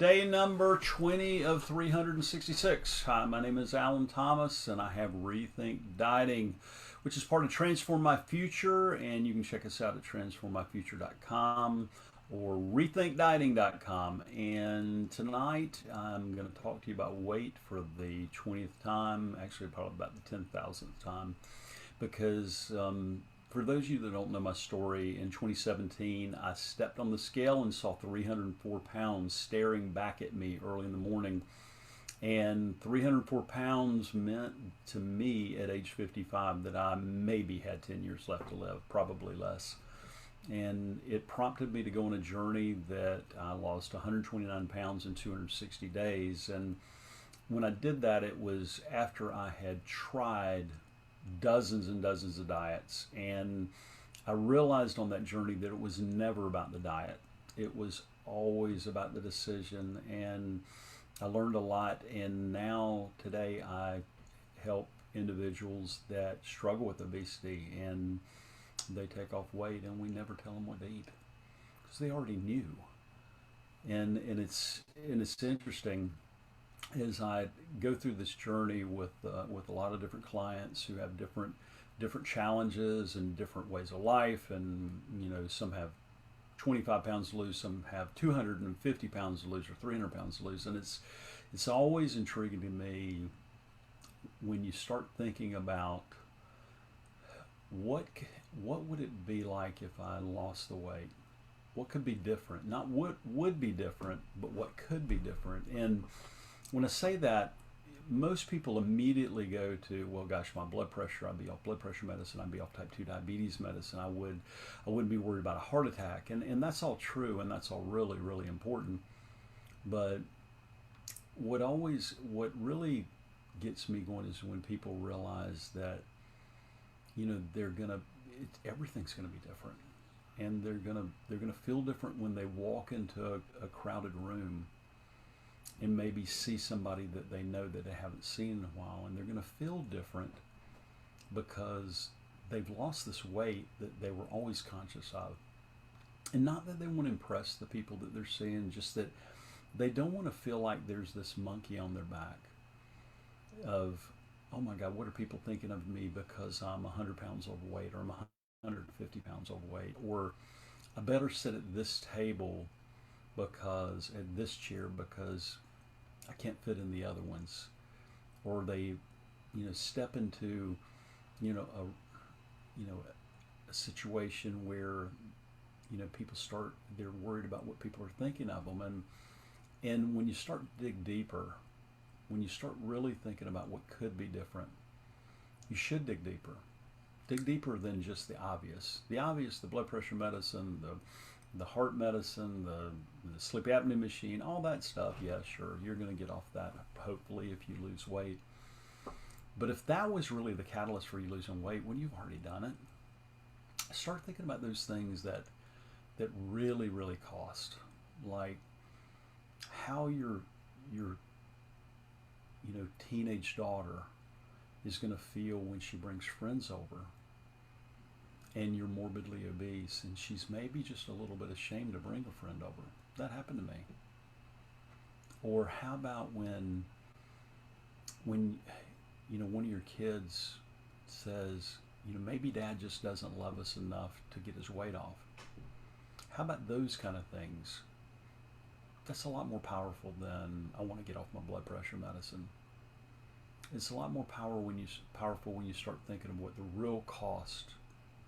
day number 20 of 366. Hi, my name is Alan Thomas, and I have Rethink Dieting, which is part of Transform My Future. And you can check us out at transformmyfuture.com or rethinkdieting.com. And tonight I'm going to talk to you about weight for the 20th time, actually, probably about the 10,000th time, because for those of you that don't know my story, in 2017, I stepped on the scale and saw 304 pounds staring back at me early in the morning. And 304 pounds meant to me at age 55 that I maybe had 10 years left to live, probably less. And it prompted me to go on a journey that I lost 129 pounds in 260 days. And when I did that, it was after I had tried dozens and dozens of diets, and I realized on that journey that it was never about the diet. It was always about the decision, and I learned a lot. And now today I help individuals that struggle with obesity, and they take off weight and we never tell them what to eat because they already knew. And it's interesting as I go through this journey with a lot of different clients who have different challenges and different ways of life, and some have 25 pounds to lose, some have 250 pounds to lose, or 300 pounds to lose, and it's always intriguing to me when you start thinking about what would it be like if I lost the weight. What could be different? Not what would be different, but what could be different. And when I say that, most people immediately go to, well, gosh, my blood pressure, I'd be off blood pressure medicine, I'd be off type 2 diabetes medicine, I wouldn't be worried about a heart attack. And that's all true, and that's all really, really important. But what really gets me going is when people realize that, everything's gonna be different. And they're gonna feel different when they walk into a crowded room and maybe see somebody that they know that they haven't seen in a while, and they're going to feel different because they've lost this weight that they were always conscious of. And not that they want to impress the people that they're seeing, just that they don't want to feel like there's this monkey on their back of, oh my God, what are people thinking of me because I'm 100 pounds overweight, or I'm 150 pounds overweight, or I better sit at this table at this chair because I can't fit in the other ones. Or they step into a situation where they're worried about what people are thinking of them. And when you start to dig deeper, when you start really thinking about what could be different, you should dig deeper than just the obvious, the blood pressure medicine, the heart medicine, the sleep apnea machine, all that stuff. Yeah, sure, you're going to get off that, hopefully, if you lose weight. But if that was really the catalyst for you losing weight, when you've already done it, start thinking about those things that really, really cost. Like how your teenage daughter is going to feel when she brings friends over and you're morbidly obese, and she's maybe just a little bit ashamed to bring a friend over. That happened to me. Or how about when one of your kids says, maybe dad just doesn't love us enough to get his weight off. How about those kind of things? That's a lot more powerful than I want to get off my blood pressure medicine. It's a lot more powerful when you start thinking of what the real cost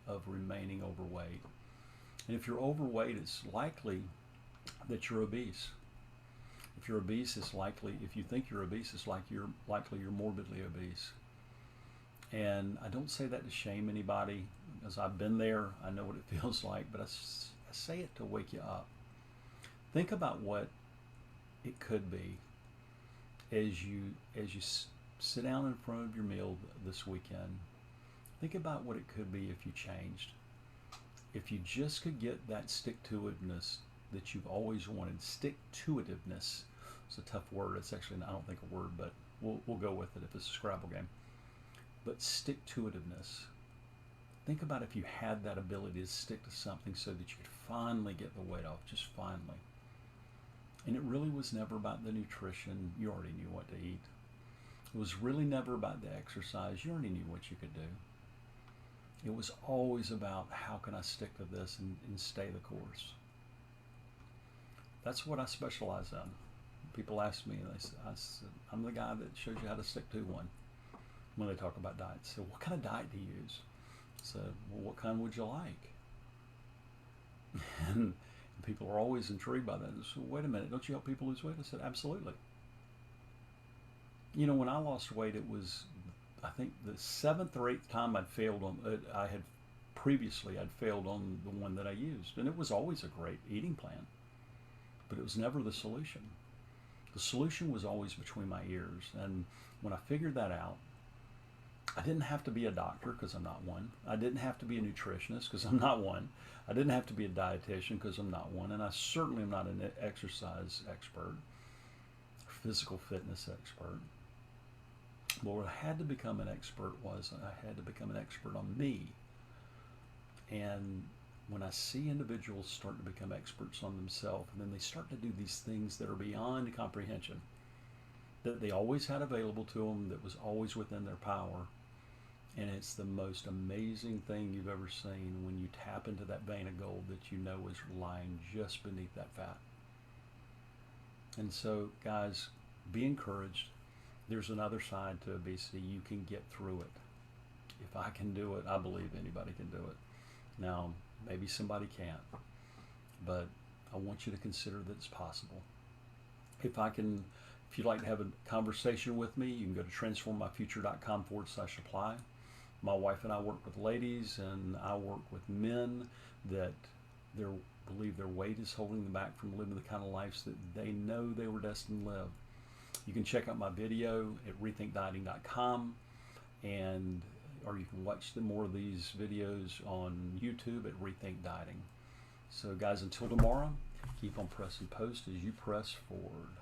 of remaining overweight. And if you're overweight, it's likely that you're obese. If you're obese, if you think you're obese, it's likely you're morbidly obese. And I don't say that to shame anybody, because I've been there. I know what it feels like, but I say it to wake you up. Think about what it could be as you sit down in front of your meal this weekend. Think about what it could be if you changed. If you just could get that stick-to-itiveness that you've always wanted. Stick-to-itiveness is a tough word. It's actually, I don't think, a word, but we'll go with it if it's a Scrabble game. But stick-to-itiveness. Think about if you had that ability to stick to something so that you could finally get the weight off, just finally. And it really was never about the nutrition. You already knew what to eat. It was really never about the exercise. You already knew what you could do. It was always about how can I stick to this and stay the course. That's what I specialize in. People ask me, I said, I'm the guy that shows you how to stick to one when they talk about diets. So what kind of diet do you use? I said, well, what kind would you like? And people are always intrigued by that. So wait a minute, don't you help people lose weight? I said, absolutely. You know, when I lost weight, it was, I think, the 7th or 8th time I'd failed on. I'd failed on the one that I used, and it was always a great eating plan, but it was never the solution. The solution was always between my ears, and when I figured that out, I didn't have to be a doctor because I'm not one. I didn't have to be a nutritionist because I'm not one. I didn't have to be a dietitian because I'm not one, and I certainly am not an exercise expert, physical fitness expert. But what I had to become an expert was I had to become an expert on me. And when I see individuals start to become experts on themselves, and then they start to do these things that are beyond comprehension, that they always had available to them, that was always within their power, and it's the most amazing thing you've ever seen when you tap into that vein of gold that you know is lying just beneath that fat. And so, guys, be encouraged. There's another side to obesity. You can get through it. If I can do it, I believe anybody can do it. Now, maybe somebody can't, but I want you to consider that it's possible. If you'd like to have a conversation with me, you can go to transformmyfuture.com/apply. My wife and I work with ladies, and I work with men that believe their weight is holding them back from living the kind of lives that they know they were destined to live. You can check out my video at rethinkdieting.com, or you can watch more of these videos on YouTube at Rethink Dieting. So guys, until tomorrow, keep on pressing post as you press forward.